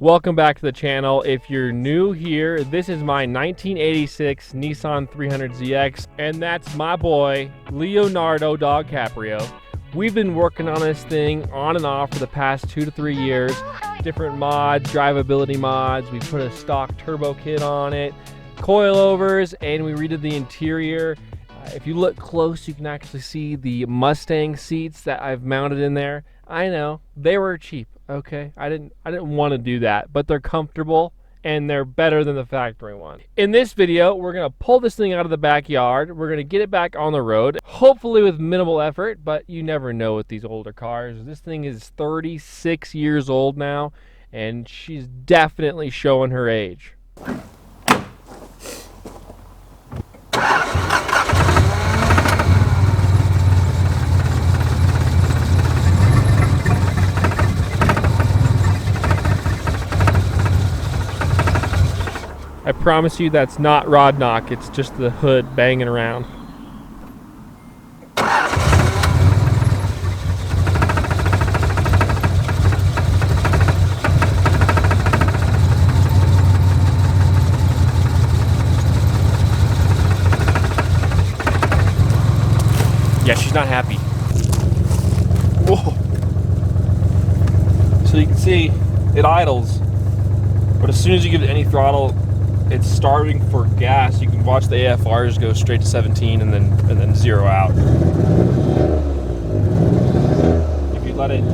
Welcome back to the channel. If you're new here, this is my 1986 Nissan 300ZX, and that's my boy, Leonardo DiCaprio. We've been working on this thing on and off for the past 2 to 3 years. Different mods, drivability mods. We put a stock turbo kit on it, coilovers, and we redid the interior. If you look close, you can actually see the Mustang seats that I've mounted in there. I know, they were cheap, okay? I didn't want to do that, but they're comfortable and they're better than the factory one. In this video, we're gonna pull this thing out of the backyard. We're gonna get it back on the road, hopefully with minimal effort, but you never know with these older cars. This thing is 36 years old now, and she's definitely showing her age. I promise you that's not rod knock, it's just the hood banging around. Yeah, she's not happy. Whoa. So you can see it idles, but as soon as you give it any throttle, it's starving for gas. You can watch the AFRs go straight to 17 and then zero out. If you let it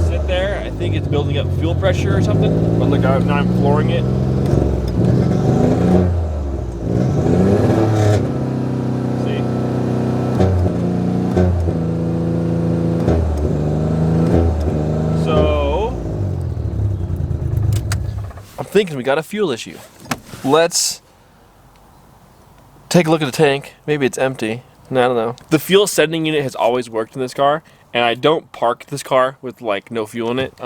sit there, I think it's building up fuel pressure or something. But look, now I'm flooring it. See? So I'm thinking we got a fuel issue. Let's take a look at the tank. Maybe it's empty. I don't know. The fuel sending unit has always worked in this car, and I don't park this car with like no fuel in it,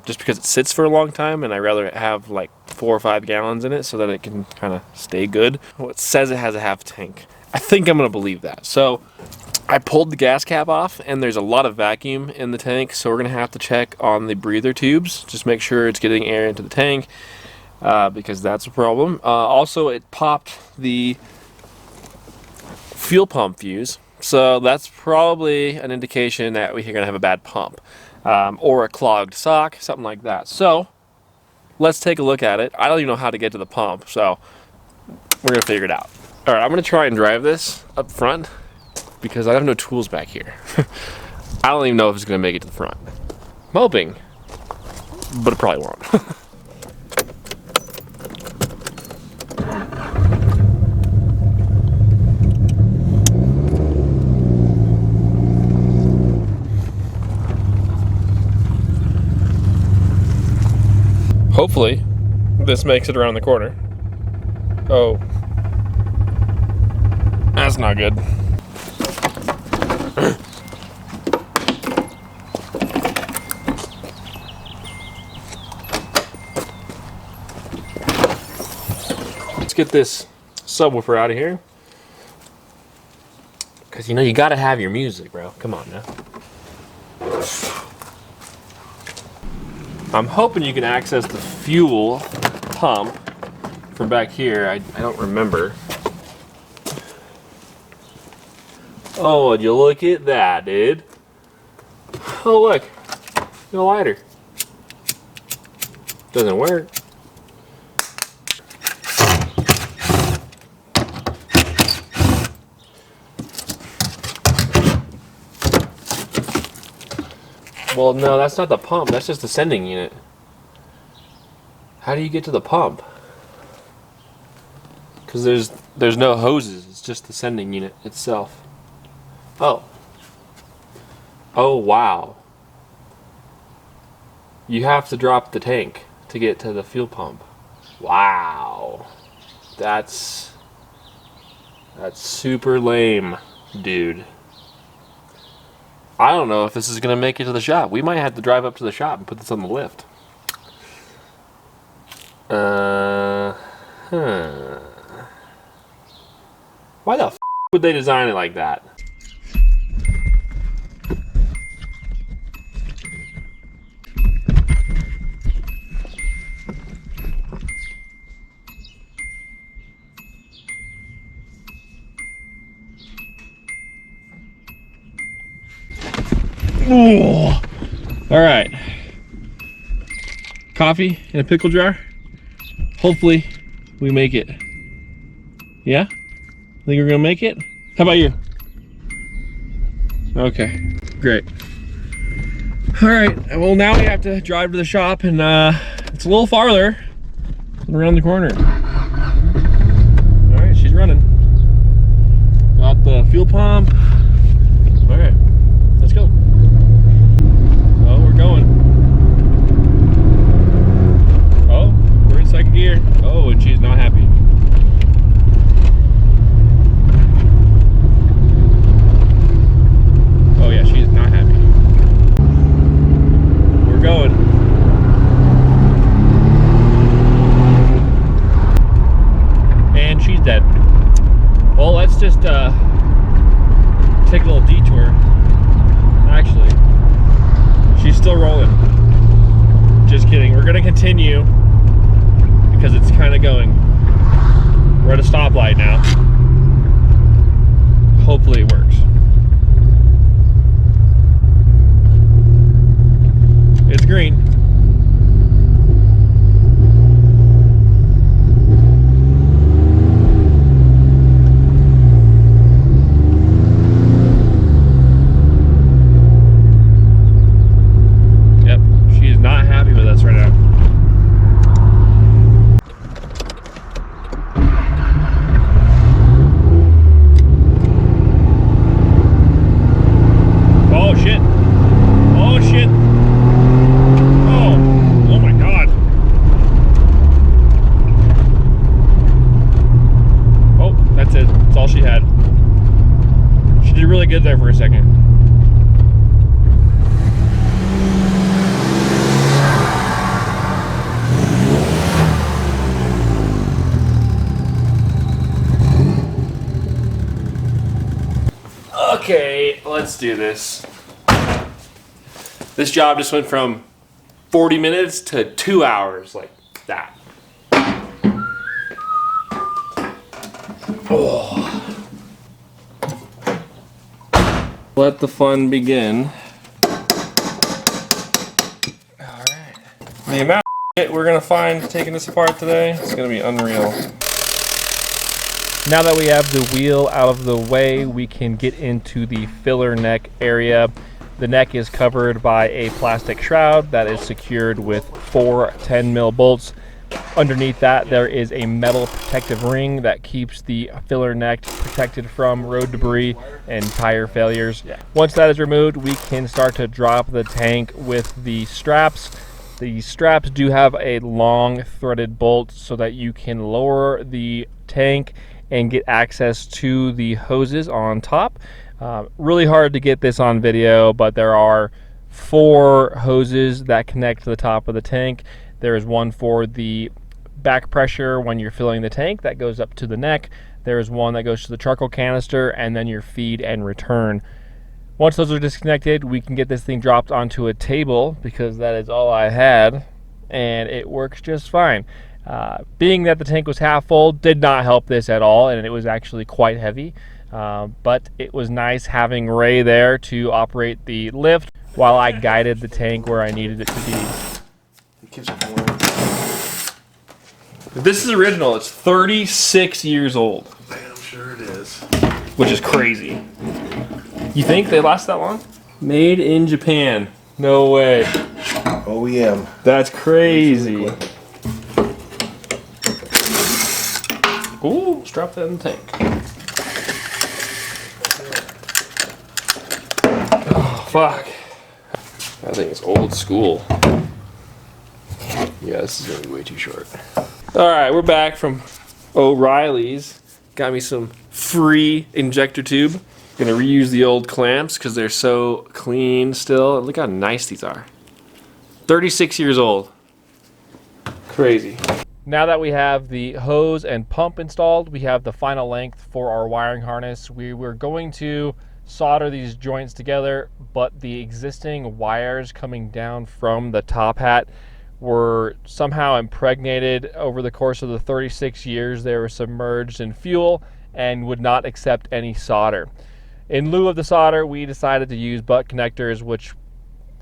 just because it sits for a long time, and I rather have like 4 or 5 gallons in it so that it can kind of stay good. Well, it says it has a half tank. I think I'm gonna believe that. So I pulled the gas cap off, and there's a lot of vacuum in the tank, so we're gonna have to check on the breather tubes. Just make sure it's getting air into the tank. Because that's a problem. Also, it popped the fuel pump fuse, so that's probably an indication that we're gonna have a bad pump, or a clogged sock, something like that. So let's take a look at it. I don't even know how to get to the pump, so we're gonna figure it out. All right, I'm gonna try and drive this up front because I have no tools back here. I don't even know if it's gonna make it to the front. I'm hoping, but it probably won't. Hopefully, this makes it around the corner. Oh, that's not good. Let's get this subwoofer out of here. Because, you know, you gotta have your music, bro. Come on now. I'm hoping you can access the fuel pump from back here. I don't remember. Oh, would you look at that, dude? Oh, look. No lighter. Doesn't work. Well, no, that's not the pump. That's just the sending unit. How do you get to the pump? Because there's no hoses. It's just the sending unit itself. Oh. Oh, wow. You have to drop the tank to get to the fuel pump. Wow. That's super lame, dude. I don't know if this is going to make it to the shop. We might have to drive up to the shop and put this on the lift. Why the f would they design it like that? Ooh. All right. Coffee in a pickle jar. Hopefully we make it. Yeah? Think we're gonna make it? How about you? Okay, great. All right, well now we have to drive to the shop and it's a little farther around the corner. All right, she's running. Got the fuel pump. All right, let's go. Oh, we're going. Oh, we're in second gear. Oh, and she's not happy. Oh yeah, she's not happy. We're going. And she's dead. Well, let's just take a little detour. Actually, she's still rolling. Just kidding. We're gonna continue because it's kind of going. We're at a stoplight now. Hopefully it works. It's green. Yep, she is not happy with us right now. Oh shit. Oh shit. Oh my god. Oh, that's it. That's all she had. She did really good there for a second. Okay, let's do this. This job just went from 40 minutes to 2 hours, like that. Oh. Let the fun begin. All right. The amount of shit we're gonna find taking this apart today is gonna be unreal. Now that we have the wheel out of the way, we can get into the filler neck area. The neck is covered by a plastic shroud that is secured with 4 10mm bolts. Underneath that, there is a metal protective ring that keeps the filler neck protected from road debris and tire failures. Once that is removed, we can start to drop the tank with the straps. The straps do have a long threaded bolt so that you can lower the tank and get access to the hoses on top. Really hard to get this on video, but there are 4 hoses that connect to the top of the tank. There is one for the back pressure when you're filling the tank that goes up to the neck. There is one that goes to the charcoal canister, and then your feed and return. Once those are disconnected, we can get this thing dropped onto a table because that is all I had, and it works just fine. Being that the tank was half full did not help this at all, and it was actually quite heavy. But it was nice having Ray there to operate the lift while I guided the tank where I needed it to be. This is original. It's 36 years old. I'm sure it is. Which is crazy. You think they last that long? Made in Japan. No way. OEM. That's crazy. Ooh, let's drop that in the tank. Oh, fuck. That thing is old school. Yeah, this is going to be way too short. Alright, we're back from O'Reilly's. Got me some free injector tube. Gonna reuse the old clamps because they're so clean still. Look how nice these are. 36 years old. Crazy. Now that we have the hose and pump installed, we have the final length for our wiring harness. We were going to solder these joints together, but the existing wires coming down from the top hat were somehow impregnated over the course of the 36 years. They were submerged in fuel and would not accept any solder. In lieu of the solder, we decided to use butt connectors, which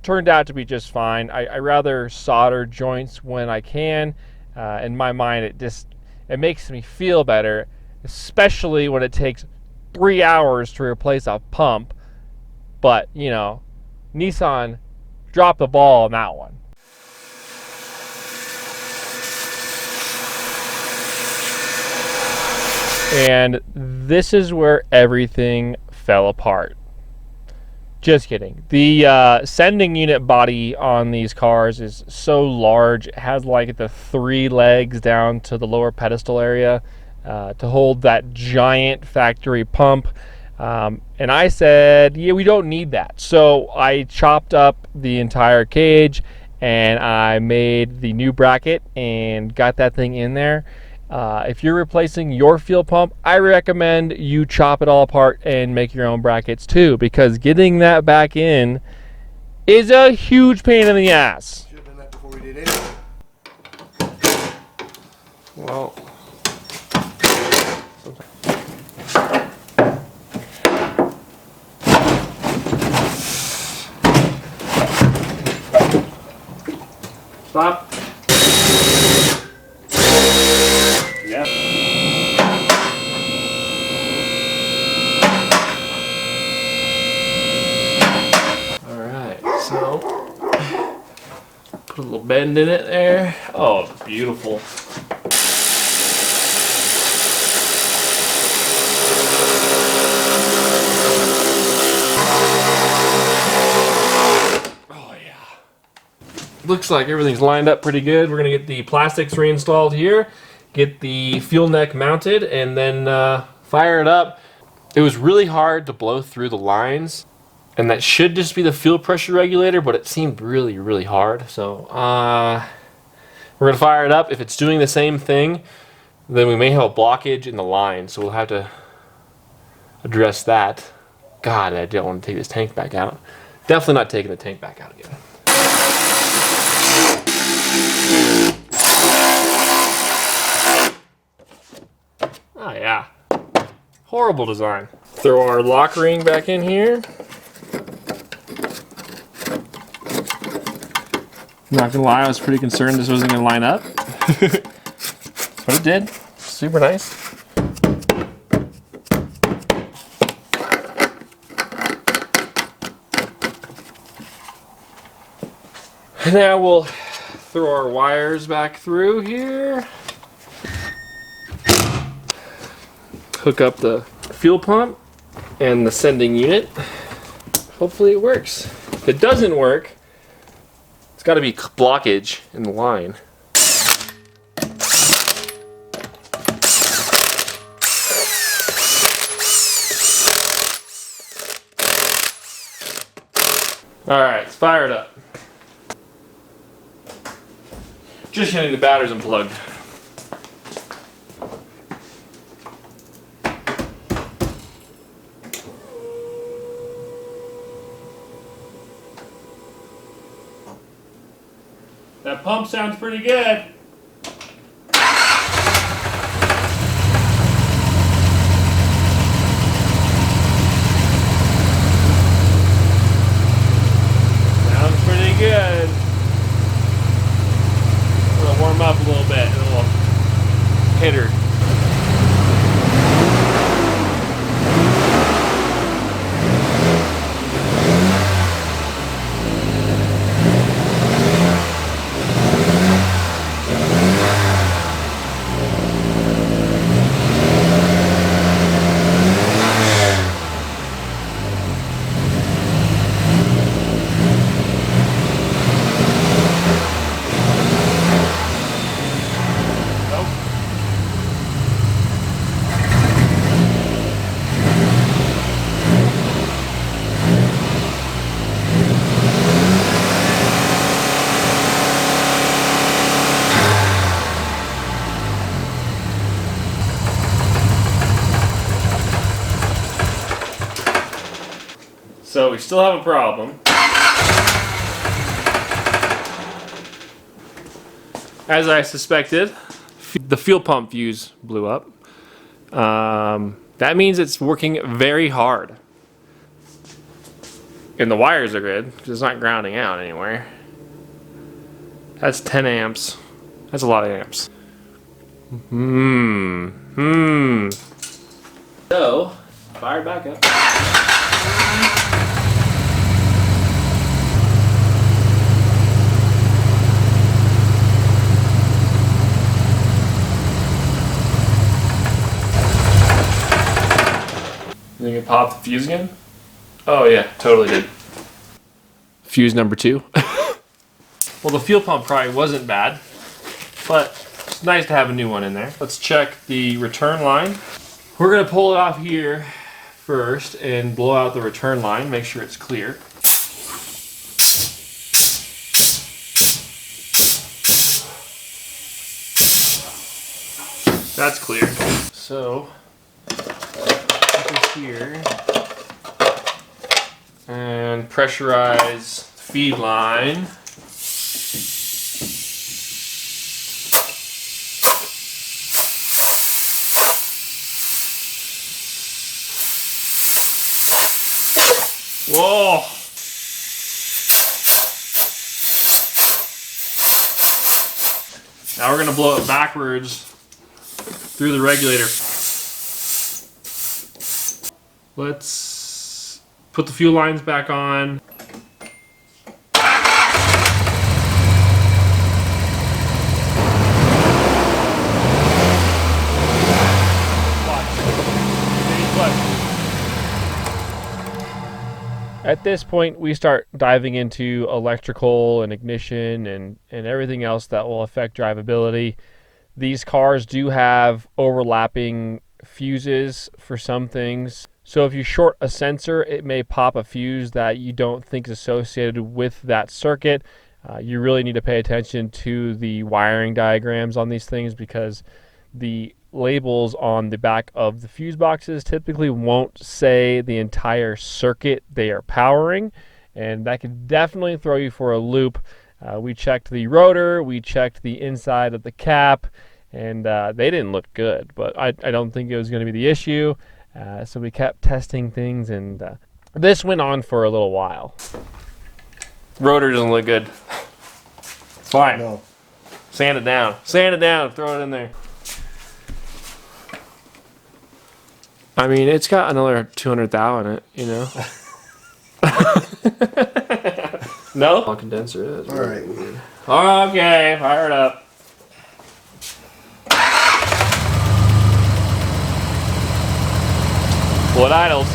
turned out to be just fine. I rather solder joints when I can. In my mind, it makes me feel better, especially when it takes 3 hours to replace a pump. But, you know, Nissan dropped the ball on that one. And this is where everything fell apart. Just kidding. The sending unit body on these cars is so large. It has like the 3 legs down to the lower pedestal area to hold that giant factory pump. And I said, yeah, we don't need that. So I chopped up the entire cage and I made the new bracket and got that thing in there. If you're replacing your fuel pump, I recommend you chop it all apart and make your own brackets too, because getting that back in is a huge pain in the ass. Should have done that before we did anything. Well, stop. Yeah. All right, so put a little bend in it there. Oh, it's beautiful. Oh yeah. Looks like everything's lined up pretty good. We're gonna get the plastics reinstalled here, get the fuel neck mounted, and then fire it up. It was really hard to blow through the lines, and that should just be the fuel pressure regulator, but it seemed really, really hard. So we're gonna fire it up. If it's doing the same thing, then we may have a blockage in the line, so we'll have to address that. God, I don't want to take this tank back out. Definitely not taking the tank back out again. Oh yeah, horrible design. Throw our lock ring back in here. Not gonna lie, I was pretty concerned this wasn't gonna line up. But it did. Super nice. Now we'll throw our wires back through here. Hook up the fuel pump and the sending unit. Hopefully it works. If it doesn't work, it's got to be blockage in the line. Alright, let's fire it up. Just getting the batteries unplugged. That pump sounds pretty good. Sounds pretty good. We'll warm up a little bit and then we'll hit her. So we still have a problem. As I suspected, the fuel pump fuse blew up. That means it's working very hard. And the wires are good because it's not grounding out anywhere. That's 10 amps. That's a lot of amps. So, fire back up. You think it popped the fuse again? Oh yeah, totally did. Fuse number 2. Well, the fuel pump probably wasn't bad, but it's nice to have a new one in there. Let's check the return line. We're gonna pull it off here first and blow out the return line, make sure it's clear. That's clear. So, put this here and pressurize the feed line. Whoa! Now we're gonna blow it backwards through the regulator. Let's put the fuel lines back on. At this point, we start diving into electrical and ignition and everything else that will affect drivability. These cars do have overlapping fuses for some things. So if you short a sensor, it may pop a fuse that you don't think is associated with that circuit. You really need to pay attention to the wiring diagrams on these things because the labels on the back of the fuse boxes typically won't say the entire circuit they are powering, and that could definitely throw you for a loop. We checked the rotor, we checked the inside of the cap, and they didn't look good, but I don't think it was going to be the issue. So we kept testing things, and this went on for a little while. Rotor doesn't look good. Fine. No. Sand it down. Sand it down. Throw it in there. I mean, it's got another 200 thou in it, you know? No? All condenser is. All right. Weird. Okay, fire it up. Well, it idles.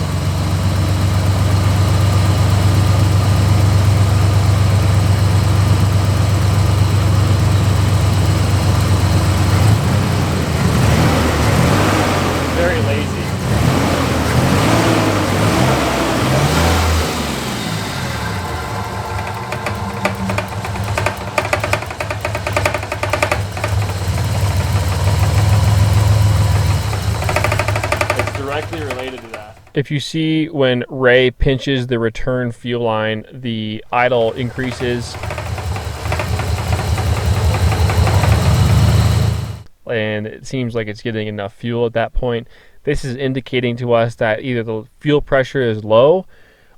Very lazy. Directly related to that. If you see when Ray pinches the return fuel line, the idle increases. And it seems like it's getting enough fuel at that point. This is indicating to us that either the fuel pressure is low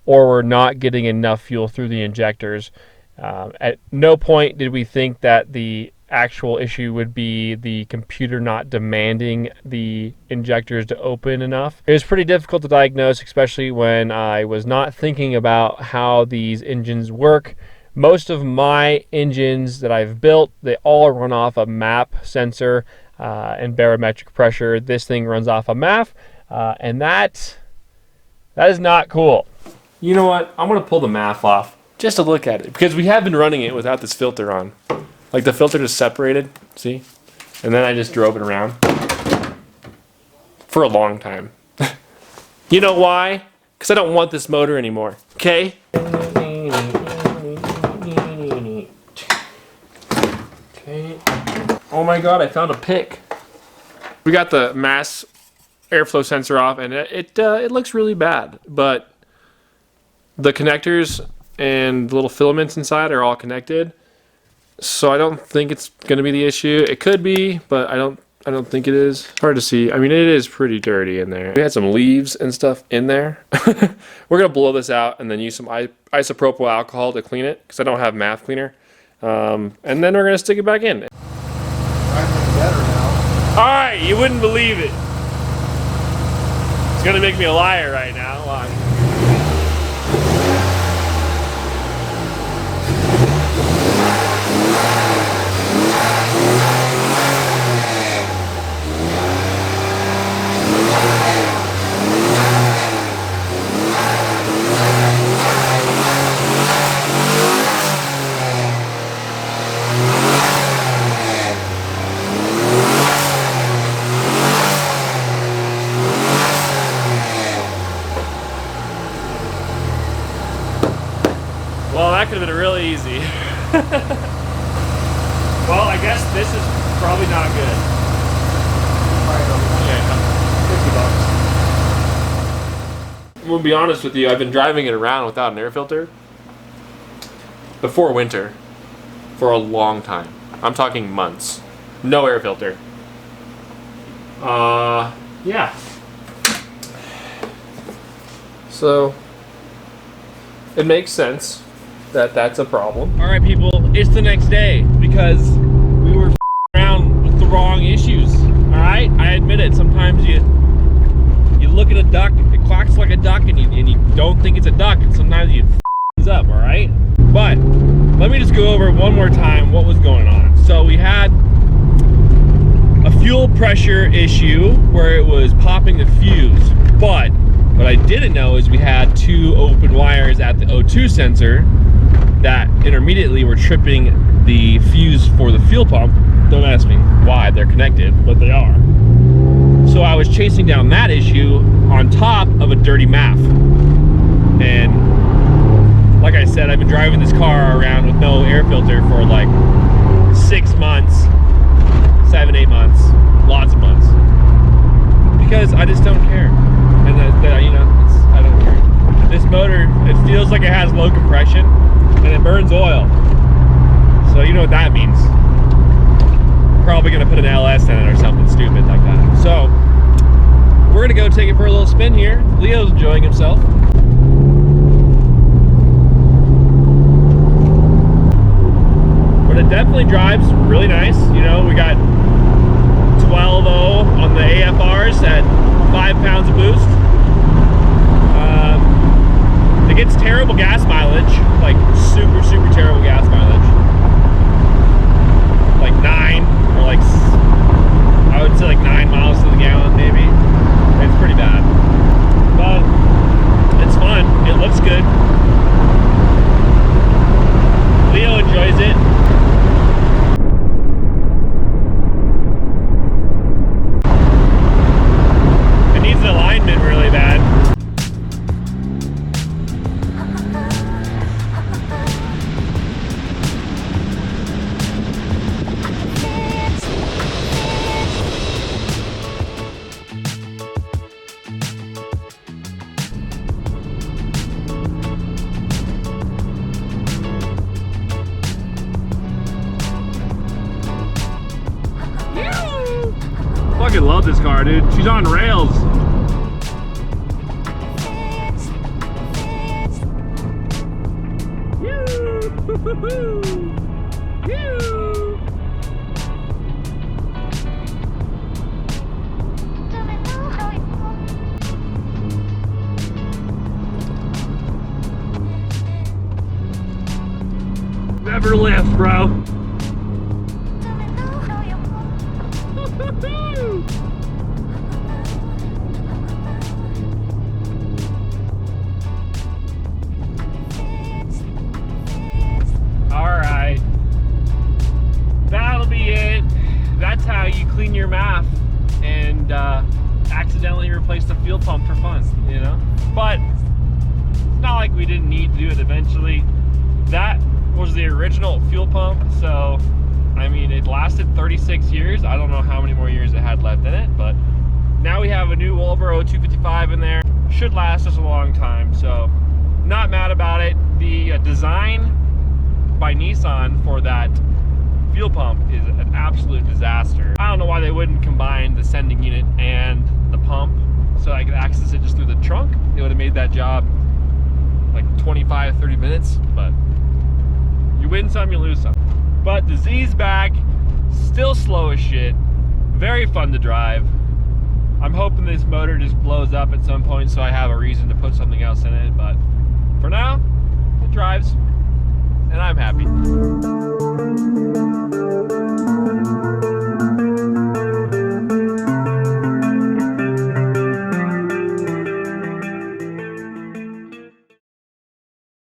or we're not getting enough fuel through the injectors. At no point did we think that the actual issue would be the computer not demanding the injectors to open enough. It was pretty difficult to diagnose, especially when I was not thinking about how these engines work. Most of my engines that I've built, they all run off a MAP sensor and barometric pressure. This thing runs off a MAF, and that is not cool. You know what? I'm going to pull the MAF off just to look at it because we have been running it without this filter on. Like the filter just separated, see? And then I just drove it around for a long time. You know why? Because I don't want this motor anymore, okay? Okay. Oh my God, I found a pick. We got the mass airflow sensor off and it looks really bad, but the connectors and the little filaments inside are all connected. So I don't think it's going to be the issue. It could be, but I don't I don't think it is. Hard to see. I mean, it is pretty dirty in there. We had some leaves and stuff in there. We're gonna blow this out and then use some isopropyl alcohol to clean it because I don't have math cleaner. And then we're gonna stick it back in. All right, you wouldn't believe it. It's gonna make me a liar right now. Watch. Well, that could have been really easy. Well, I guess this is probably not good. $50. I'm gonna be honest with you, I've been driving it around without an air filter before winter for a long time. I'm talking months. No air filter. Yeah. So, it makes sense that that's a problem. All right, people, it's the next day because we were around with the wrong issues. All right, I admit it. Sometimes you look at a duck, it quacks like a duck, and you don't think it's a duck, and sometimes you up. All right, but let me just go over one more time what was going on. So we had a fuel pressure issue where it was popping the fuse, but what I didn't know is we had two open wires at the O2 sensor that intermediately were tripping the fuse for the fuel pump. Don't ask me why they're connected, but they are. So I was chasing down that issue on top of a dirty MAF. And like I said, I've been driving this car around with no air filter for like 6 months, 7, 8 months, lots of months. Because I just don't care. And you know, I don't care. This motor, it feels like it has low compression and it burns oil. So you know what that means. Probably gonna put an LS in it or something stupid like that. So we're gonna go take it for a little spin here. Leo's enjoying himself. But it definitely drives really nice. You know, we got 12.0 on the AFRs at 5 pounds of boost. It gets terrible gas mileage, like super terrible gas mileage. Like 9, or like, I would say like 9 miles to the gallon maybe. It's pretty bad. But it's fun, it looks good. Leo enjoys it. It needs an alignment really bad. I fucking love this car, dude. She's on rails. Never lift, bro. Alright, that'll be it. That's how you clean your MAF and accidentally replace the fuel pump for fun, you know? But it's not like we didn't need to do it eventually. That was the original fuel pump, so I mean, it lasted 36 years. I don't know how many more years it had left in it, but now we have a new Wolverine 255 in there. Should last us a long time, so not mad about it. The design by Nissan for that fuel pump is an absolute disaster. I don't know why they wouldn't combine the sending unit and the pump so I could access it just through the trunk. It would have made that job like 25, 30 minutes, but you win some, you lose some. But the Z's back, still slow as shit, very fun to drive. I'm hoping this motor just blows up at some point so I have a reason to put something else in it, but for now, it drives, and I'm happy.